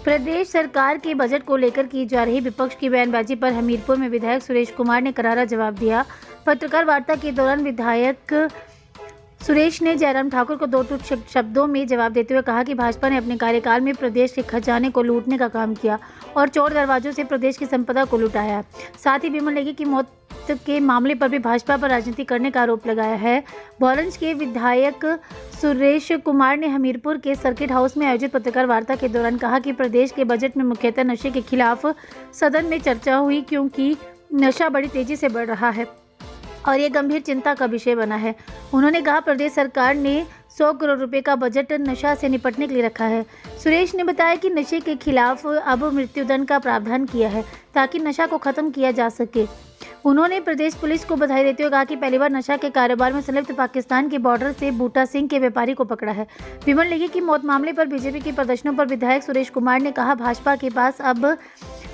प्रदेश सरकार के बजट को लेकर की जा रही विपक्ष की बयानबाजी पर हमीरपुर में विधायक सुरेश कुमार ने करारा जवाब दिया। पत्रकार वार्ता के दौरान विधायक सुरेश ने जयराम ठाकुर को दो टूट शब्दों में जवाब देते हुए कहा कि भाजपा ने अपने कार्यकाल में प्रदेश के खजाने को लूटने का काम किया और चोर दरवाजों से प्रदेश की संपदा को लुटाया। साथ ही विमल नेगी की मौत के मामले पर भी भाजपा पर राजनीति करने का आरोप लगाया है। भोरंज के विधायक सुरेश कुमार ने हमीरपुर के सर्किट हाउस में आयोजित पत्रकार वार्ता के दौरान कहा कि प्रदेश के बजट में मुख्यतः नशे के खिलाफ सदन में चर्चा हुई, क्योंकि नशा बड़ी तेजी से बढ़ रहा है और ये गंभीर चिंता का विषय बना है। उन्होंने कहा प्रदेश सरकार ने 100 करोड़ रुपए का बजट नशा से निपटने के लिए रखा है। सुरेश ने बताया कि नशे के खिलाफ अब मृत्युदंड का प्रावधान किया है ताकि नशा को खत्म किया जा सके। उन्होंने प्रदेश पुलिस को बधाई देते हुए कहा कि पहली बार नशा के कारोबार में संलिप्त पाकिस्तान के बॉर्डर से बूटा सिंह के व्यापारी को पकड़ा है। विमल नेगी की मौत मामले पर बीजेपी के प्रदर्शनों पर विधायक सुरेश कुमार ने कहा भाजपा के पास अब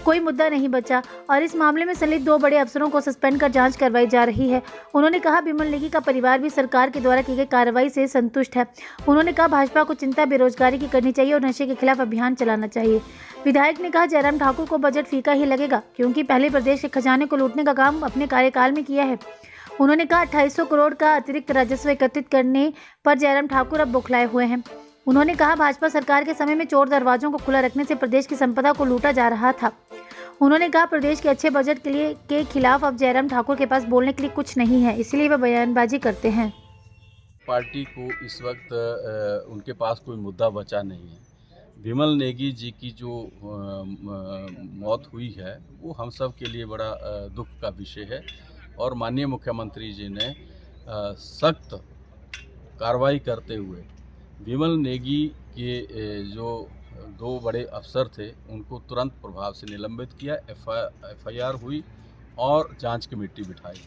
कोई मुद्दा नहीं बचा और इस मामले में संलिप्त 2 बड़े अफसरों को सस्पेंड कर जांच करवाई जा रही है। उन्होंने कहा विमल नेगी का परिवार भी सरकार के द्वारा की गई कार्रवाई से संतुष्ट है। उन्होंने कहा भाजपा को चिंता बेरोजगारी की करनी चाहिए और नशे के खिलाफ अभियान चलाना चाहिए। विधायक ने कहा जयराम ठाकुर को बजट फीका ही लगेगा, क्योंकि पहले प्रदेश के खजाने को लूटने का काम अपने कार्यकाल में किया है। उन्होंने कहा 2800 करोड़ का अतिरिक्त राजस्व एकत्रित करने पर जयराम ठाकुर अब बौखलाए हुए हैं। उन्होंने कहा भाजपा सरकार के समय में चोर दरवाजों को खुला रखने से प्रदेश की संपदा को लूटा जा रहा था। उन्होंने कहा प्रदेश के अच्छे बजट के खिलाफ अब जयराम ठाकुर के पास बोलने के लिए कुछ नहीं है, इसलिए वह बयानबाजी करते हैं। पार्टी को इस वक्त उनके पास कोई मुद्दा बचा नहीं है। विमल नेगी जी की जो मौत हुई है वो हम सब के लिए बड़ा दुख का विषय है और माननीय मुख्यमंत्री जी ने सख्त कार्रवाई करते हुए विमल नेगी के जो 2 बड़े अफसर थे उनको तुरंत प्रभाव से निलंबित किया। FIR हुई और जांच कमेटी बिठाई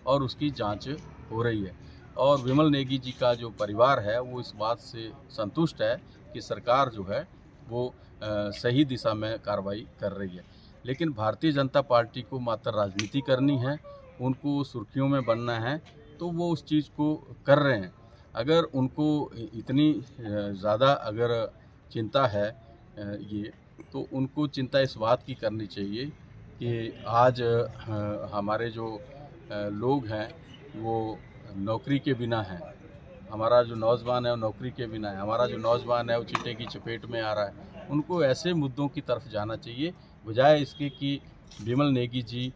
और उसकी जांच हो रही है और विमल नेगी जी का जो परिवार है वो इस बात से संतुष्ट है कि सरकार जो है वो सही दिशा में कार्रवाई कर रही है। लेकिन भारतीय जनता पार्टी को मात्र राजनीति करनी है, उनको सुर्खियों में बनना है, तो वो उस चीज़ को कर रहे हैं। अगर उनको इतनी ज़्यादा अगर चिंता है ये, तो उनको चिंता इस बात की करनी चाहिए कि आज हमारे जो लोग हैं वो नौकरी के बिना हैं। हमारा जो नौजवान है वो नौकरी के बिना है। हमारा जो नौजवान है वो चिट्टे की चपेट में आ रहा है। उनको ऐसे मुद्दों की तरफ जाना चाहिए बजाय इसके कि विमल नेगी जी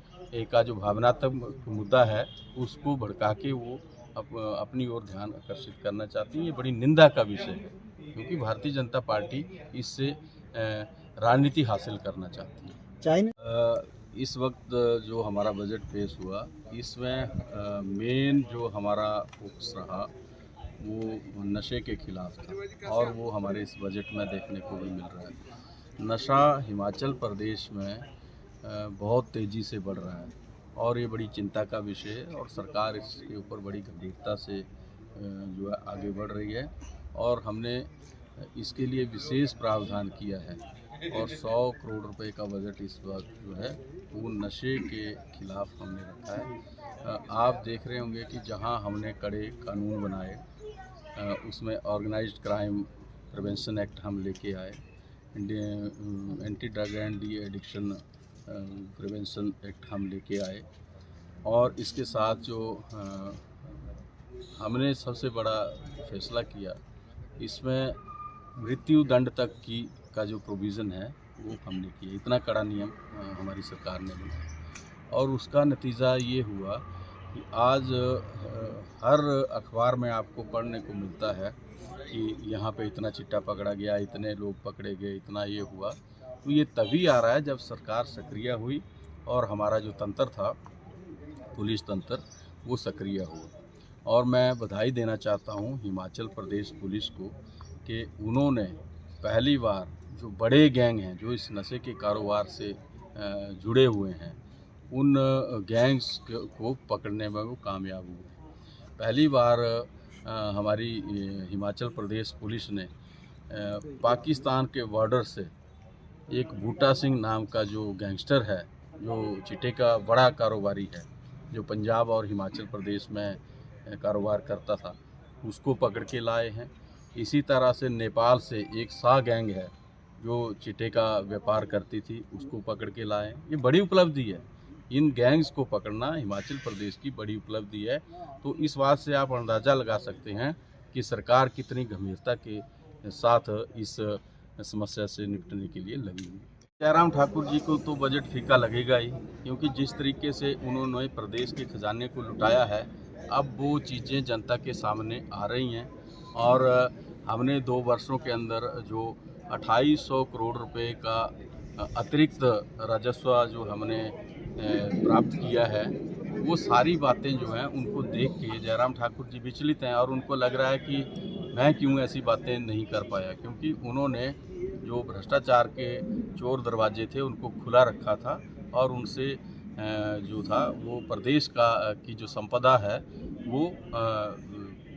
का जो भावनात्मक मुद्दा है उसको भड़का के वो अपनी ओर ध्यान आकर्षित करना चाहती है। ये बड़ी निंदा का विषय है, क्योंकि भारतीय जनता पार्टी इससे राजनीति हासिल करना चाहती है। इस वक्त जो हमारा बजट पेश हुआ इसमें मेन जो हमारा फोकस रहा वो नशे के खिलाफ था और वो हमारे इस बजट में देखने को भी मिल रहा है। नशा हिमाचल प्रदेश में बहुत तेज़ी से बढ़ रहा है और ये बड़ी चिंता का विषय है और सरकार इसके ऊपर बड़ी गंभीरता से जो है आगे बढ़ रही है और हमने इसके लिए विशेष प्रावधान किया है और 100 करोड़ रुपए का बजट इस वक्त जो है वो नशे के खिलाफ हमने रखा है। आप देख रहे होंगे कि जहां हमने कड़े कानून बनाए उसमें ऑर्गेनाइज्ड क्राइम प्रिवेंशन एक्ट हम लेके आए, anti drug and de addiction prevention act हम लेके आए और इसके साथ जो हमने सबसे बड़ा फैसला किया इसमें मृत्यु दंड तक का जो प्रोविज़न है वो हमने किया। इतना कड़ा नियम हमारी सरकार ने बनाया और उसका नतीजा ये हुआ कि आज हर अखबार में आपको पढ़ने को मिलता है कि यहाँ पे इतना चिट्टा पकड़ा गया, इतने लोग पकड़े गए, इतना ये हुआ। तो ये तभी आ रहा है जब सरकार सक्रिय हुई और हमारा जो तंत्र था पुलिस तंत्र वो सक्रिय हुआ। और मैं बधाई देना चाहता हूँ हिमाचल प्रदेश पुलिस को कि उन्होंने पहली बार जो बड़े गैंग हैं जो इस नशे के कारोबार से जुड़े हुए हैं उन गैंग्स को पकड़ने में वो कामयाब हुए। पहली बार हमारी हिमाचल प्रदेश पुलिस ने पाकिस्तान के बॉर्डर से एक बूटा सिंह नाम का जो गैंगस्टर है, जो चिट्टे का बड़ा कारोबारी है, जो पंजाब और हिमाचल प्रदेश में कारोबार करता था, उसको पकड़ के लाए हैं। इसी तरह से नेपाल से एक शाह गैंग है जो चिट्टे का व्यापार करती थी उसको पकड़ के लाए। ये बड़ी उपलब्धि है, इन गैंग्स को पकड़ना हिमाचल प्रदेश की बड़ी उपलब्धि है। तो इस बात से आप अंदाज़ा लगा सकते हैं कि सरकार कितनी गंभीरता के साथ इस समस्या से निपटने के लिए लगी हुई है। जयराम ठाकुर जी को तो बजट फीका लगेगा ही, क्योंकि जिस तरीके से उन्होंने प्रदेश के खजाने को लुटाया है, अब वो चीज़ें जनता के सामने आ रही हैं। और हमने 2 वर्षों के अंदर जो 2800 करोड़ रुपए का अतिरिक्त राजस्व जो हमने प्राप्त किया है, वो सारी बातें जो हैं उनको देख के जयराम ठाकुर जी विचलित हैं और उनको लग रहा है कि मैं क्यों ऐसी बातें नहीं कर पाया, क्योंकि उन्होंने जो भ्रष्टाचार के चोर दरवाजे थे उनको खुला रखा था और उनसे जो था वो प्रदेश की जो संपदा है वो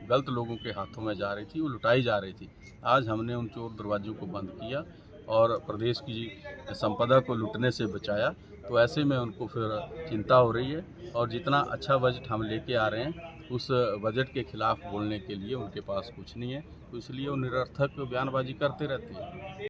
गलत लोगों के हाथों में जा रही थी, वो लुटाई जा रही थी। आज हमने उन चोर दरवाजों को बंद किया और प्रदेश की संपदा को लुटने से बचाया। तो ऐसे में उनको फिर चिंता हो रही है और जितना अच्छा बजट हम लेके आ रहे हैं उस बजट के खिलाफ बोलने के लिए उनके पास कुछ नहीं है, तो इसलिए वो निरर्थक बयानबाजी करते रहते हैं।